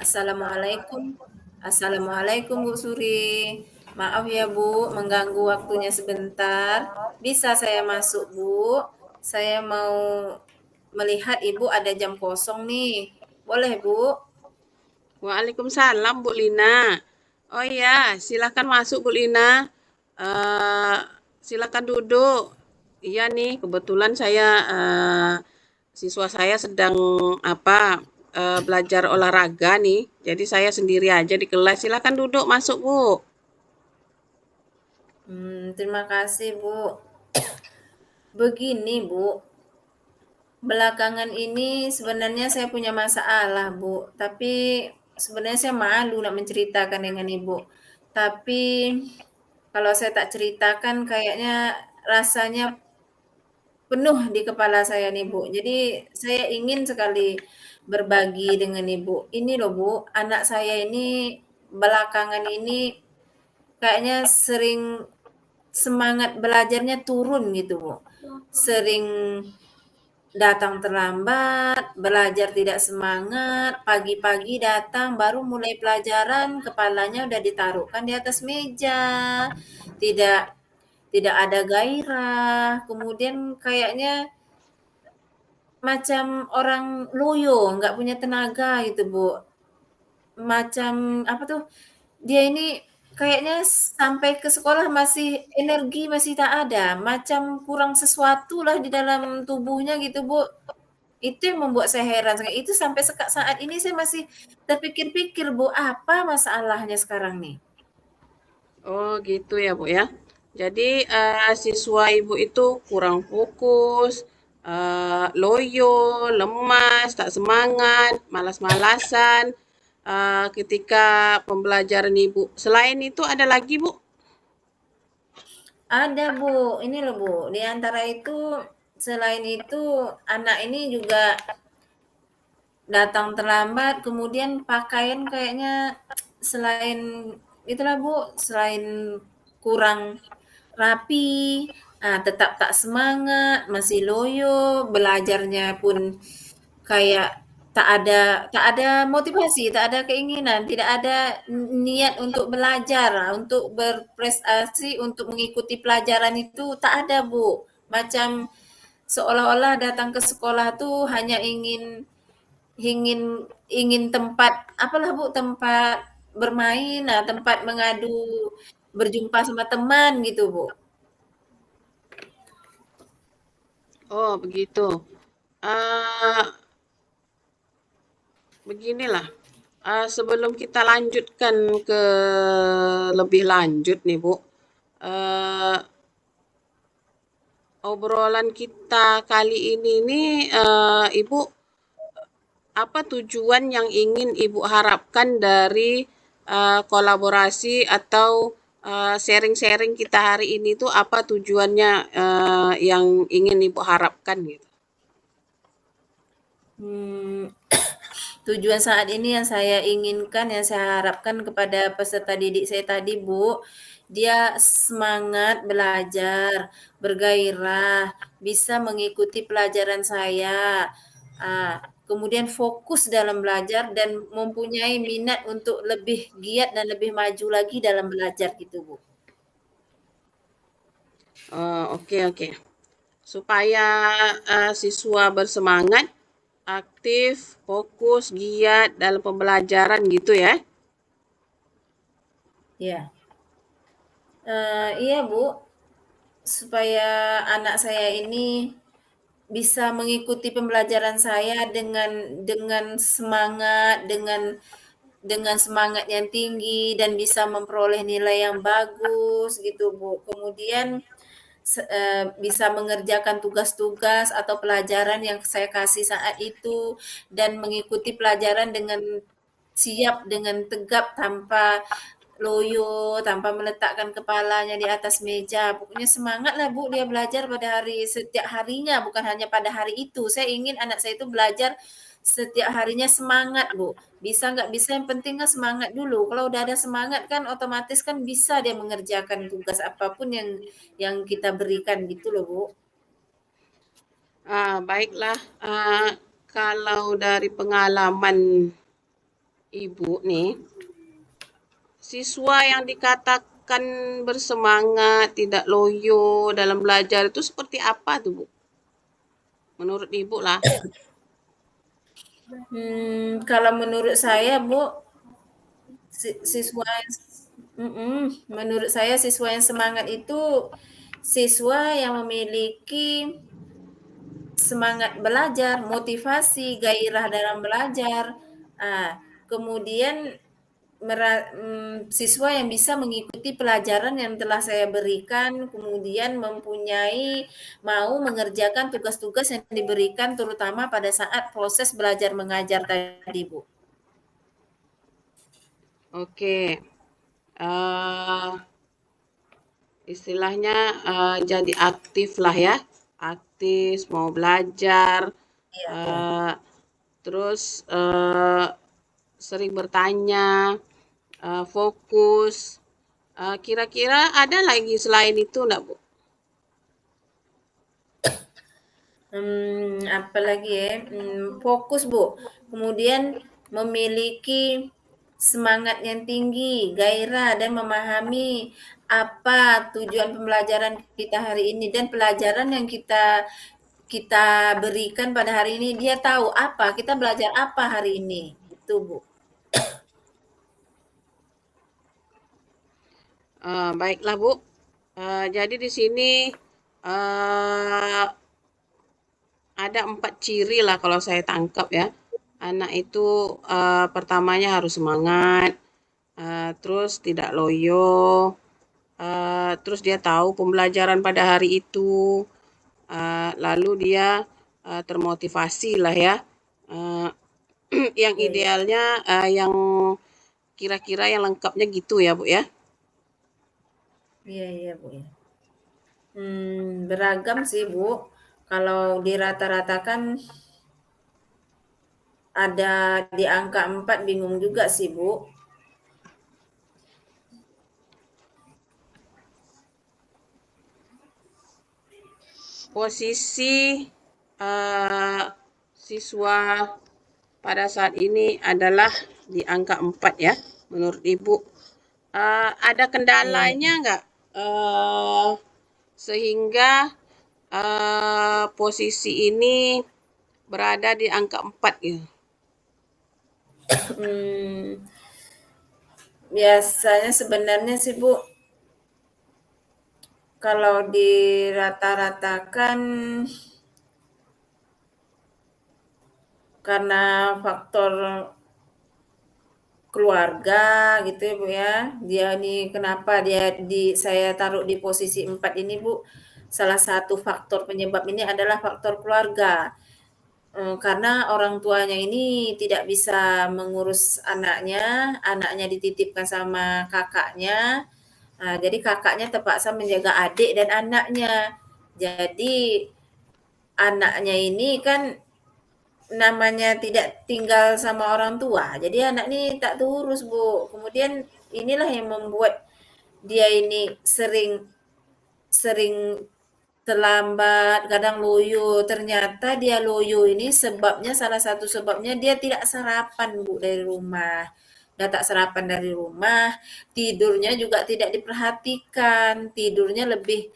Assalamualaikum. Assalamualaikum Bu Suri. Maaf ya Bu, mengganggu waktunya sebentar. Bisa saya masuk Bu? Saya mau melihat Ibu ada jam kosong nih. Boleh Bu? Waalaikumsalam Bu Lina. Oh iya, silakan masuk Bu Lina. Eh, Silakan duduk. Iya nih, kebetulan saya siswa saya sedang belajar olahraga nih. Jadi saya sendiri aja di kelas. Silakan duduk, masuk Bu. Terima kasih Bu. Begini Bu, belakangan ini sebenarnya saya punya masalah Bu, tapi sebenarnya saya malu nak menceritakan dengan Ibu. Tapi kalau saya tak ceritakan kayaknya rasanya penuh di kepala saya nih Bu. Jadi saya ingin sekali berbagi dengan Ibu. Ini loh Bu, anak saya ini belakangan ini kayaknya sering semangat belajarnya turun gitu Bu. Sering datang terlambat, belajar tidak semangat, pagi-pagi datang baru mulai pelajaran, kepalanya udah ditaruhkan di atas meja. Tidak tidak ada gairah, kemudian kayaknya macam orang loyo, nggak punya tenaga gitu, Bu. Macam apa tuh, dia ini kayaknya sampai ke sekolah masih energi masih tak ada, macam kurang sesuatu lah di dalam tubuhnya gitu, Bu. Itu yang membuat saya heran, itu sampai saat ini saya masih terpikir-pikir, Bu, apa masalahnya sekarang nih? Oh gitu ya Bu ya. Jadi siswa Ibu itu kurang fokus, loyo, lemas, tak semangat, malas-malasan ketika pembelajaran Ibu. Selain itu ada lagi Bu? Ada, Bu, ini loh, Bu, di antara itu selain itu anak ini juga datang terlambat, kemudian pakaian kayaknya selain itulah Bu, selain kurang rapi, tetap tak semangat, masih loyo, belajarnya pun kayak tak ada motivasi, tak ada keinginan, tidak ada niat untuk belajar, untuk berprestasi, untuk mengikuti pelajaran itu tak ada Bu. Macam seolah-olah datang ke sekolah tuh hanya ingin ingin ingin tempat apalah Bu, tempat bermain, tempat mengadu, berjumpa sama teman gitu Bu. Oh begitu. Eh Beginilah. Sebelum kita lanjutkan ke lebih lanjut nih Bu, eh, obrolan kita kali ini nih, Ibu, apa tujuan yang ingin Ibu harapkan dari kolaborasi atau sharing-sharing kita hari ini tuh apa tujuannya yang ingin Ibu harapkan gitu? Hmm, tujuan saat ini yang saya inginkan, yang saya harapkan kepada peserta didik saya tadi, Bu, dia semangat belajar, bergairah, bisa mengikuti pelajaran saya, kemudian fokus dalam belajar dan mempunyai minat untuk lebih giat dan lebih maju lagi dalam belajar gitu, Bu. Oke oke. Supaya siswa bersemangat, aktif, fokus, giat dalam pembelajaran gitu ya. Ya, iya, Bu, supaya anak saya ini bisa mengikuti pembelajaran saya dengan semangat, dengan semangat yang tinggi dan bisa memperoleh nilai yang bagus gitu, Bu. Kemudian bisa mengerjakan tugas-tugas atau pelajaran yang saya kasih saat itu dan mengikuti pelajaran dengan siap, dengan tegap, tanpa loyo, tanpa meletakkan kepalanya di atas meja. Pokoknya semangat lah Bu dia belajar pada setiap harinya, bukan hanya pada hari itu. Saya ingin anak saya itu belajar setiap harinya semangat Bu. Bisa nggak bisa yang penting kan semangat dulu. Kalau udah ada semangat kan otomatis kan bisa dia mengerjakan tugas apapun yang kita berikan gitu loh Bu. Baiklah, kalau dari pengalaman Ibu nih, siswa yang dikatakan bersemangat, tidak loyo dalam belajar itu seperti apa tuh, Bu? Menurut Ibu lah. Kalau menurut saya, Bu, siswa menurut saya siswa yang semangat itu siswa yang memiliki semangat belajar, motivasi, gairah dalam belajar. Ah, kemudian siswa yang bisa mengikuti pelajaran yang telah saya berikan, kemudian mau mengerjakan tugas-tugas yang diberikan terutama pada saat proses belajar mengajar tadi, Bu. Oke, eh istilahnya jadi aktif lah ya, aktif mau belajar, Iya, iya. eh terus sering bertanya, fokus. Kira-kira ada lagi selain itu enggak, Bu? Apalagi ya, fokus, Bu. Kemudian memiliki semangat yang tinggi, gairah, dan memahami apa tujuan pembelajaran kita hari ini dan pelajaran yang kita kita berikan pada hari ini, dia tahu apa, kita belajar apa hari ini, itu, Bu. Baiklah, Bu. Jadi di sini eh, ada 4 ciri lah kalau saya tangkap ya. Anak itu pertamanya harus semangat, terus tidak loyo, terus dia tahu pembelajaran pada hari itu, lalu dia termotivasi lah ya. Eh, yang Iya, iya. idealnya yang kira-kira yang lengkapnya gitu ya, Bu ya. Iya, iya, Bu, ya. Beragam sih, Bu. Kalau dirata-ratakan ada di angka 4 bingung juga sih, Bu. Posisi eh, siswa pada saat ini adalah di angka 4 ya, menurut Ibu. Ada Iya, kendalanya iya. nggak? Sehingga posisi ini berada di angka 4 gitu. Mmm, biasanya sebenarnya sih, Bu, kalau dirata-ratakan karena faktor keluarga gitu ya, Bu, ya. Dia nih kenapa saya taruh di posisi 4 ini, Bu, salah satu faktor penyebab ini adalah faktor keluarga. Karena orang tuanya ini tidak bisa mengurus anaknya, anaknya dititipkan sama kakaknya. Jadi kakaknya terpaksa menjaga adik dan anaknya. Jadi anaknya ini kan namanya tidak tinggal sama orang tua, jadi anak ini tak terurus, Bu. Kemudian inilah yang membuat dia ini sering sering terlambat, kadang loyo. Ternyata dia loyo ini salah satu sebabnya dia tidak sarapan, Bu, dari rumah. Dia tak sarapan dari rumah, tidurnya juga tidak diperhatikan, tidurnya lebih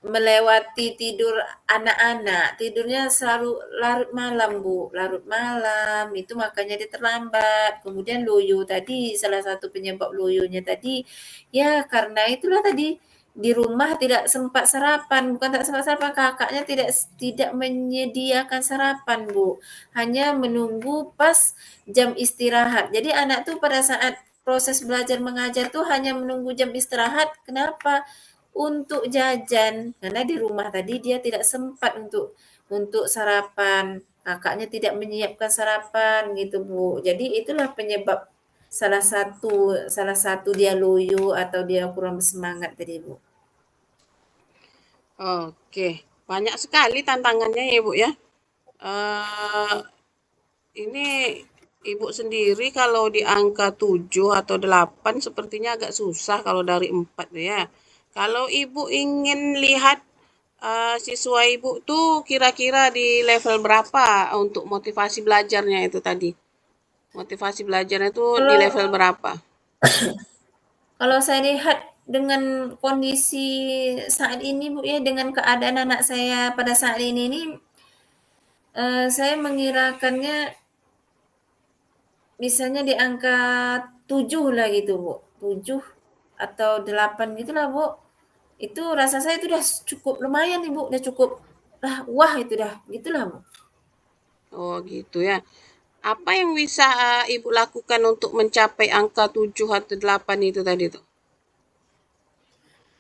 melewati tidur anak-anak, tidurnya selalu larut malam, Bu, larut malam, itu makanya dia terlambat. Kemudian loyo tadi, salah satu penyebab loyonya tadi, ya karena itulah tadi, di rumah tidak sempat sarapan, bukan tak sempat sarapan, kakaknya tidak tidak menyediakan sarapan, Bu. Hanya menunggu pas jam istirahat. Jadi anak tuh pada saat proses belajar mengajar tuh hanya menunggu jam istirahat, kenapa? Untuk jajan, karena di rumah tadi dia tidak sempat untuk sarapan, kakaknya tidak menyiapkan sarapan gitu, Bu. Jadi itulah penyebab salah satu dia loyo atau dia kurang bersemangat tadi, Bu. Oke, banyak sekali tantangannya ya, Bu ya. Eh, ini Ibu sendiri kalau di angka 7 atau 8 sepertinya agak susah kalau dari 4 ya. Kalau Ibu ingin lihat siswa Ibu tuh kira-kira di level berapa untuk motivasi belajarnya itu tadi? Motivasi belajarnya itu di Kalau level berapa? kalau saya lihat dengan kondisi saat ini Bu ya, dengan keadaan anak saya pada saat ini nih, saya mengirakannya misalnya di angka 7 lah gitu Bu, 7 atau 8 gitulah Bu. Itu rasa saya itu udah cukup lumayan nih Bu, udah cukup, lah wah itu dah, gitulah Bu. Oh gitu ya. Apa yang bisa Ibu lakukan untuk mencapai angka 7 atau 8 itu tadi tuh?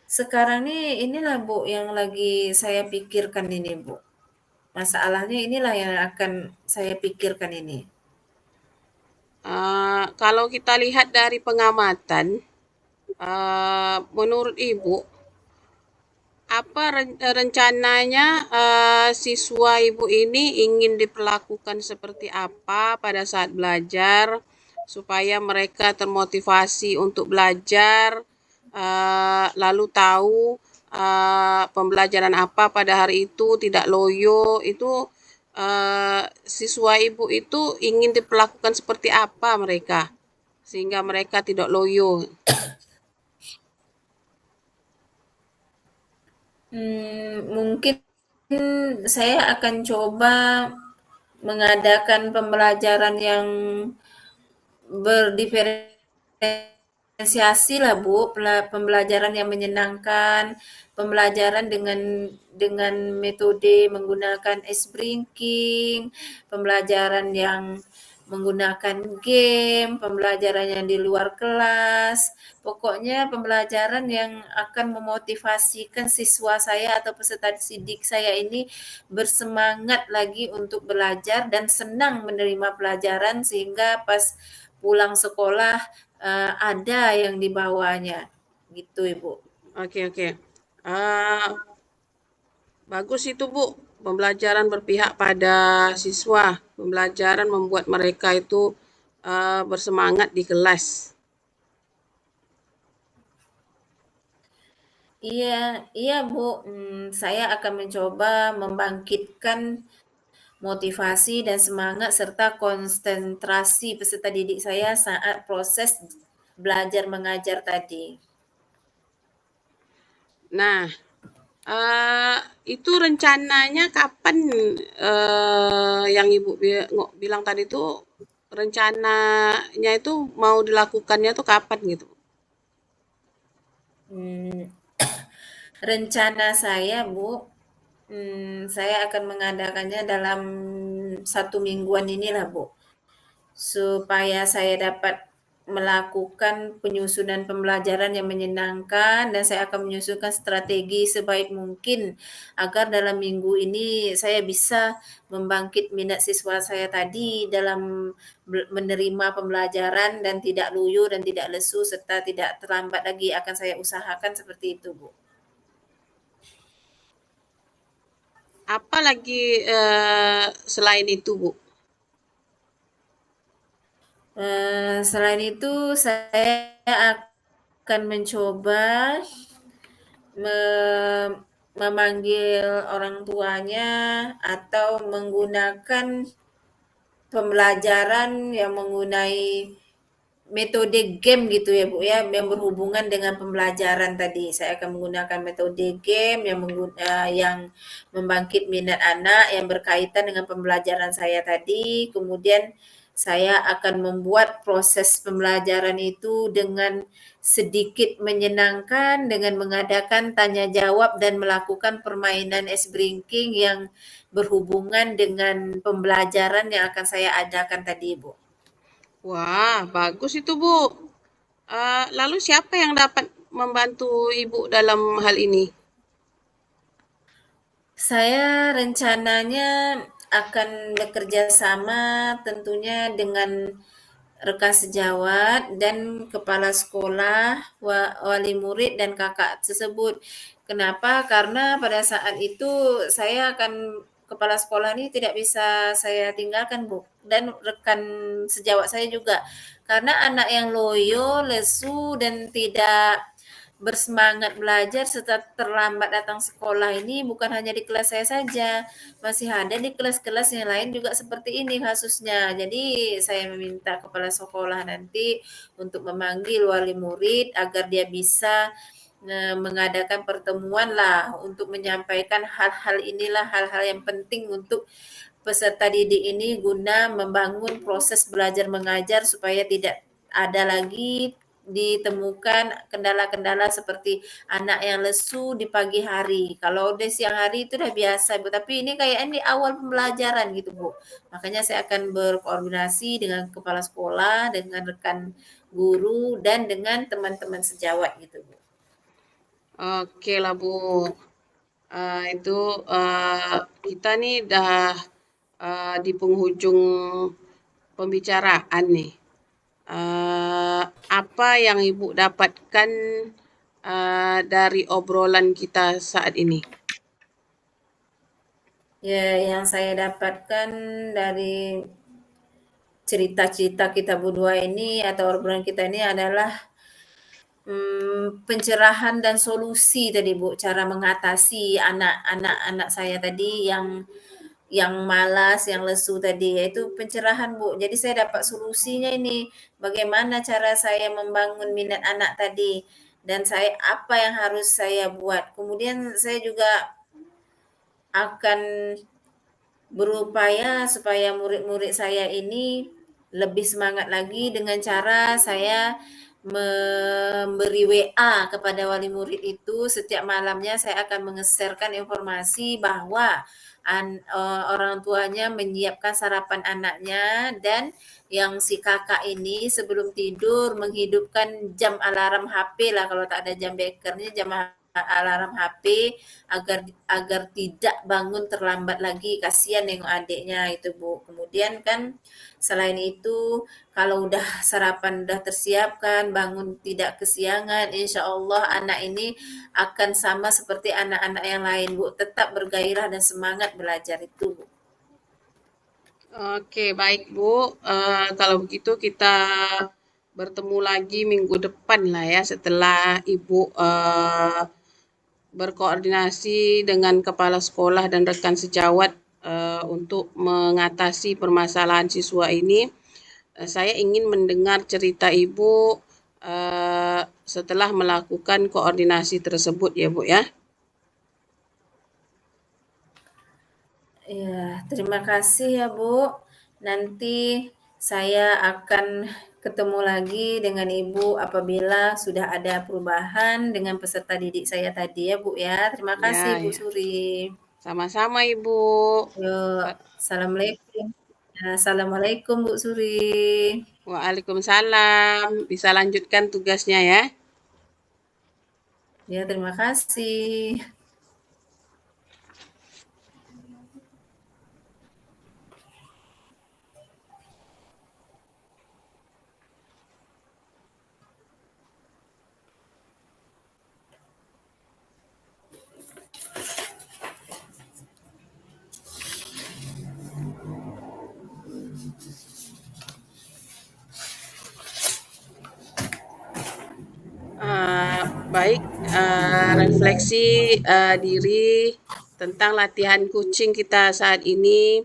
Sekarang nih inilah Bu yang lagi saya pikirkan ini Bu. Masalahnya inilah yang akan saya pikirkan ini. Kalau kita lihat dari pengamatan, menurut Ibu, apa rencananya siswa Ibu ini ingin diperlakukan seperti apa pada saat belajar supaya mereka termotivasi untuk belajar, lalu tahu pembelajaran apa pada hari itu, tidak loyo, itu siswa Ibu itu ingin diperlakukan seperti apa mereka sehingga mereka tidak loyo. Mungkin saya akan coba mengadakan pembelajaran yang berdiferensiasi lah Bu, pembelajaran yang menyenangkan, pembelajaran dengan metode menggunakan ice breaking, pembelajaran yang menggunakan game, pembelajaran yang di luar kelas, pokoknya pembelajaran yang akan memotivasikan siswa saya atau peserta didik saya ini bersemangat lagi untuk belajar dan senang menerima pelajaran sehingga pas pulang sekolah ada yang dibawanya gitu Ibu. Oke, oke. Eh, Bagus itu, Bu. Pembelajaran berpihak pada siswa. Pembelajaran membuat mereka itu bersemangat di kelas. Iya, iya Bu. Saya akan mencoba membangkitkan motivasi dan semangat serta konsentrasi peserta didik saya saat proses belajar mengajar tadi. Nah, eh, itu rencananya kapan yang Ibu bilang tadi itu rencananya itu mau dilakukannya tuh kapan gitu? Hmm, rencana saya Bu, saya akan mengadakannya dalam 1 mingguan inilah Bu. Supaya saya dapat melakukan penyusunan pembelajaran yang menyenangkan dan saya akan menyusunkan strategi sebaik mungkin agar dalam minggu ini saya bisa membangkit minat siswa saya tadi dalam menerima pembelajaran dan tidak loyo dan tidak lesu serta tidak terlambat lagi akan saya usahakan seperti itu, Bu. Apa lagi selain itu, Bu? Selain itu saya akan mencoba me- memanggil orang tuanya atau menggunakan pembelajaran yang menggunai metode game gitu ya Bu ya, yang berhubungan dengan pembelajaran tadi. Saya akan menggunakan metode game yang membangkit minat anak yang berkaitan dengan pembelajaran saya tadi. Kemudian saya akan membuat proses pembelajaran itu dengan sedikit menyenangkan dengan mengadakan tanya jawab dan melakukan permainan ice breaking yang berhubungan dengan pembelajaran yang akan saya adakan tadi, Bu. Wah, bagus itu, Bu. Lalu siapa yang dapat membantu Ibu dalam hal ini? Saya rencananya akan bekerja sama tentunya dengan rekan sejawat dan kepala sekolah, wali murid dan kakak tersebut. Kenapa? Karena pada saat itu saya akan kepala sekolah ini tidak bisa saya tinggalkan, Bu, dan rekan sejawat saya juga. Karena anak yang loyo, lesu dan tidak bersemangat belajar setelah terlambat datang sekolah ini bukan hanya di kelas saya saja, masih ada di kelas-kelas yang lain juga seperti ini kasusnya. Jadi saya meminta kepala sekolah nanti untuk memanggil wali murid agar dia bisa mengadakan pertemuan lah untuk menyampaikan hal-hal inilah hal-hal yang penting untuk peserta didik ini guna membangun proses belajar mengajar supaya tidak ada lagi ditemukan kendala-kendala seperti anak yang lesu di pagi hari. Kalau di siang hari itu udah biasa, Bu. Tapi ini kayak ini awal pembelajaran gitu, Bu. Makanya saya akan berkoordinasi dengan kepala sekolah, dengan rekan guru, dan dengan teman-teman sejawat gitu, Bu. Oke lah Bu. Itu kita nih dah di penghujung pembicaraan nih. Apa yang Ibu dapatkan dari obrolan kita saat ini? Ya, yang saya dapatkan dari cerita-cerita kita berdua ini atau obrolan kita ini adalah pencerahan dan solusi tadi Bu, cara mengatasi anak-anak saya tadi yang malas, yang lesu tadi, yaitu pencerahan Bu. Jadi saya dapat solusinya ini, bagaimana cara saya membangun minat anak tadi dan saya apa yang harus saya buat. Kemudian saya juga akan berupaya supaya murid-murid saya ini lebih semangat lagi dengan cara saya memberi WA kepada wali murid itu setiap malamnya saya akan mengeserkan informasi bahwa orang tuanya menyiapkan sarapan anaknya dan yang si kakak ini sebelum tidur menghidupkan jam alarm HP lah kalau tak ada jam bekernya jam alarm HP agar agar tidak bangun terlambat lagi kasihan nengok adiknya itu Bu. Kemudian kan selain itu kalau udah sarapan udah tersiapkan bangun tidak kesiangan insya Allah anak ini akan sama seperti anak-anak yang lain Bu tetap bergairah dan semangat belajar itu Bu. Oke, baik Bu. Kalau begitu kita bertemu lagi minggu depan lah ya setelah Ibu berkoordinasi dengan kepala sekolah dan rekan sejawat untuk mengatasi permasalahan siswa ini. Saya ingin mendengar cerita Ibu setelah melakukan koordinasi tersebut ya Bu ya. Ya, terima kasih ya Bu. Nanti saya akan ketemu lagi dengan Ibu apabila sudah ada perubahan dengan peserta didik saya tadi ya Bu ya. Terima kasih Ya, Bu ya. Suri. Sama-sama Ibu. Yuk, assalamualaikum. Ya, assalamualaikum Bu Suri. Waalaikumsalam. Bisa lanjutkan tugasnya ya. Ya, terima kasih. Baik, refleksi diri tentang latihan coaching kita saat ini,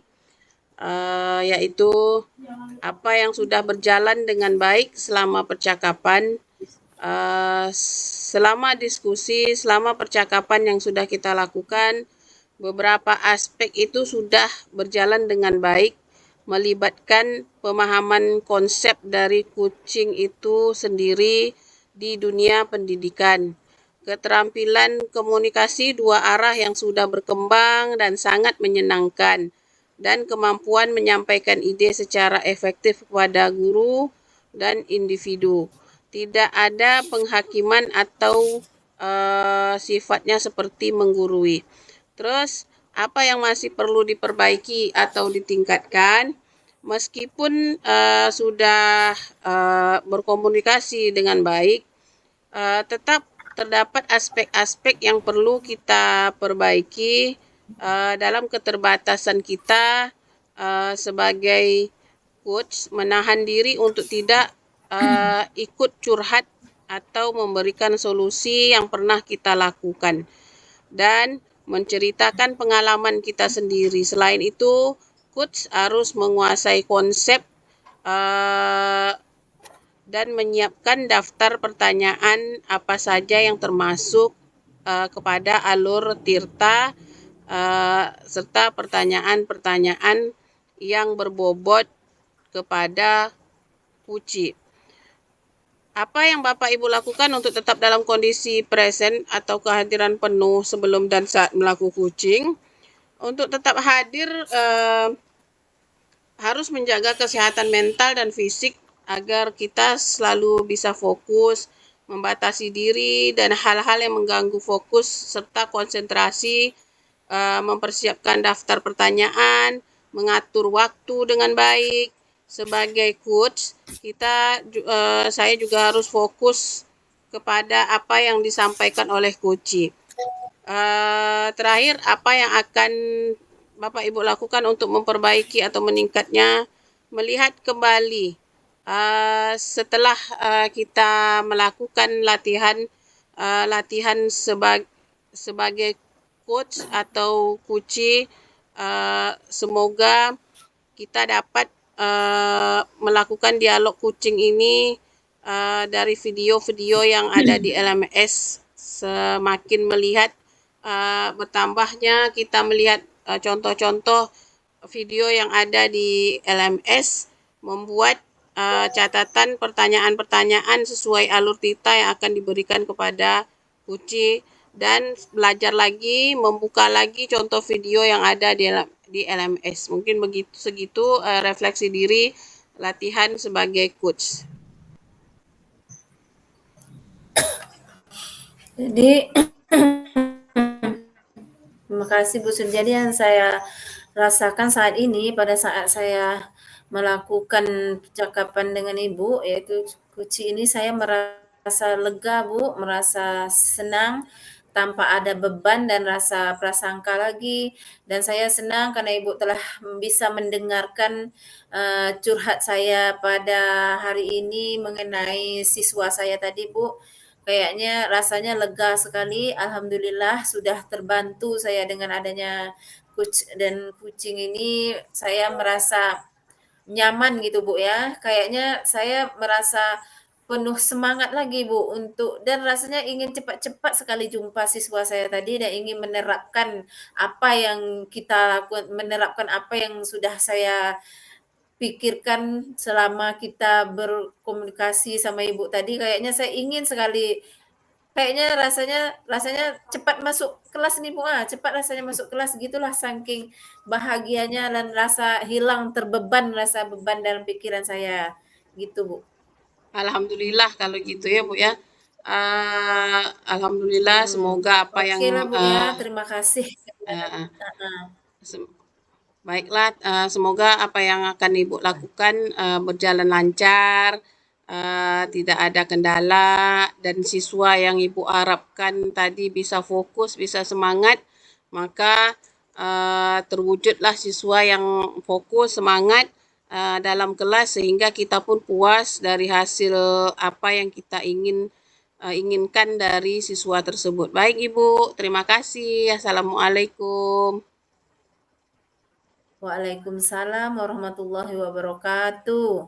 yaitu apa yang sudah berjalan dengan baik selama percakapan, selama diskusi, selama percakapan yang sudah kita lakukan, beberapa aspek itu sudah berjalan dengan baik, melibatkan pemahaman konsep dari coaching itu sendiri di dunia pendidikan. Keterampilan komunikasi dua arah yang sudah berkembang dan sangat menyenangkan, dan kemampuan menyampaikan ide secara efektif kepada guru dan individu. Tidak ada penghakiman atau sifatnya seperti menggurui. Terus, apa yang masih perlu diperbaiki atau ditingkatkan? Meskipun sudah berkomunikasi dengan baik, tetap terdapat aspek-aspek yang perlu kita perbaiki dalam keterbatasan kita sebagai coach, menahan diri untuk tidak ikut curhat atau memberikan solusi yang pernah kita lakukan dan menceritakan pengalaman kita sendiri. Selain itu, coach harus menguasai konsep dan menyiapkan daftar pertanyaan apa saja yang termasuk kepada alur tirta serta pertanyaan-pertanyaan yang berbobot kepada kuci. Apa yang Bapak Ibu lakukan untuk tetap dalam kondisi present atau kehadiran penuh sebelum dan saat melakukan coaching? Untuk tetap hadir harus menjaga kesehatan mental dan fisik agar kita selalu bisa fokus, membatasi diri dan hal-hal yang mengganggu fokus serta konsentrasi, mempersiapkan daftar pertanyaan, mengatur waktu dengan baik. Sebagai coach, saya juga harus fokus kepada apa yang disampaikan oleh coach. Terakhir, apa yang akan Bapak Ibu lakukan untuk memperbaiki atau meningkatnya? Melihat kembali setelah kita melakukan latihan sebagai coach atau kuci, semoga kita dapat melakukan dialog coaching ini dari video-video yang ada di LMS. Semakin melihat bertambahnya kita melihat contoh-contoh video yang ada di LMS, membuat catatan pertanyaan-pertanyaan sesuai alur tita yang akan diberikan kepada kuci, dan belajar lagi, membuka lagi contoh video yang ada di LMS. Mungkin segitu refleksi diri latihan sebagai coach. Jadi terima kasih Bu Sun. Jadi yang saya rasakan saat ini pada saat saya melakukan percakapan dengan Ibu, yaitu kuci ini, saya merasa lega Bu, merasa senang tanpa ada beban dan rasa prasangka lagi. Dan saya senang karena Ibu telah bisa mendengarkan curhat saya pada hari ini mengenai siswa saya tadi Bu. Kayaknya rasanya lega sekali, alhamdulillah sudah terbantu saya dengan adanya kucing ini, saya merasa nyaman gitu Bu ya. Kayaknya saya merasa penuh semangat lagi Bu dan rasanya ingin cepat-cepat sekali jumpa siswa saya tadi dan ingin menerapkan apa yang kita lakukan, menerapkan apa yang sudah saya pikirkan selama kita berkomunikasi sama Ibu tadi. Kayaknya saya ingin sekali. Kayaknya rasanya cepat masuk kelas nih, Bu, cepat rasanya masuk kelas gitulah saking bahagianya dan rasa hilang rasa beban dalam pikiran saya, gitu, Bu. Alhamdulillah kalau gitu ya Bu ya. Alhamdulillah, semoga apa yang Oke lah, Bu, ya, terima kasih. Heeh. baiklah, semoga apa yang akan Ibu lakukan berjalan lancar, tidak ada kendala, dan siswa yang Ibu harapkan tadi bisa fokus, bisa semangat, maka terwujudlah siswa yang fokus, semangat dalam kelas, sehingga kita pun puas dari hasil apa yang kita inginkan dari siswa tersebut. Baik Ibu, terima kasih. Assalamualaikum. Waalaikumsalam warahmatullahi wabarakatuh.